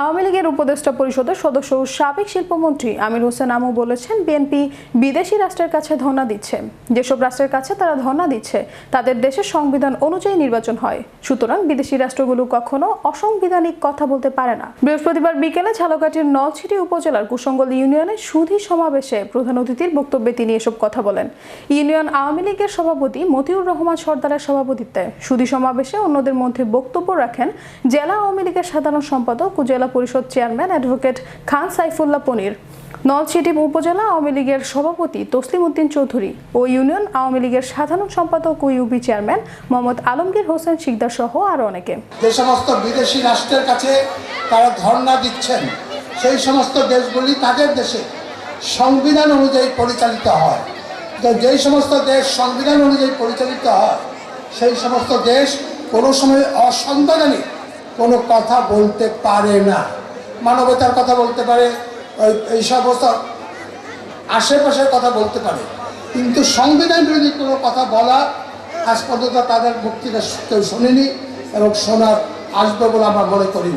আওয়ামী লীগের উপদেষ্টা পরিষদের সদস্য ও সাবেক শিল্পমন্ত্রী আমির হোসেন আমু বলেছেন, বিএনপি বিদেশি রাষ্ট্রের কাছে ধর্ণা দিচ্ছে। যেসব রাষ্ট্রের কাছে তারা ধর্ণা দিচ্ছে তাদের দেশের সংবিধান অনুযায়ী নির্বাচন হয়, সুতরাং বিদেশি রাষ্ট্রগুলো কখনো অসাংবিধানিক কথা বলতে পারে না। বৃহস্পতিবার বিকেলে ঝালকাঠির নলছিটি উপজেলার কুশঙ্গল ইউনিয়নে সুধী সমাবেশে প্রধান অতিথির বক্তব্যে তিনি এসব কথা বলেন। ইউনিয়ন আওয়ামী লীগের সভাপতি মতিউর রহমান সর্দারের সভাপতিত্বে সুধী সমাবেশে অন্যদের মধ্যে বক্তব্য রাখেন জেলা আওয়ামী লীগের সাধারণ সম্পাদক ও জেলা পরিষদ চেয়ারম্যান অ্যাডভোকেট খান সাইফুল্লাহ পনির, নলছিটি উপজেলা আওয়ামী লীগের সভাপতি তসলিম উদ্দিন চৌধুরী ও ইউনিয়ন আওয়ামী লীগের সাধারণ সম্পাদক ও ইউপি চেয়ারম্যান মোহাম্মদ আলমগীর হোসেন শিকদার সহ আরো অনেকে। যে সমস্ত বিদেশি রাষ্ট্রের কাছে তারা ধর্ণা দিচ্ছেন, সেই সমস্ত দেশগুলি তাদের দেশে সংবিধান অনুযায়ী পরিচালিত হয়। তো যেই সমস্ত দেশ সংবিধান অনুযায়ী পরিচালিত হয়, সেই সমস্ত দেশ কোনো সময় অসাংবিধানিক কোনো কথা বলতে পারে না। মানবতার কথা বলতে পারে, এই সমস্ত আশেপাশের কথা বলতে পারে, কিন্তু সংবিধান বিরোধী কোনো কথা বলা আজ পর্যন্ত তাদের মুখ থেকে কেউ শোনেনি এবং শোনার আসবে বলে আমরা মনে করি না।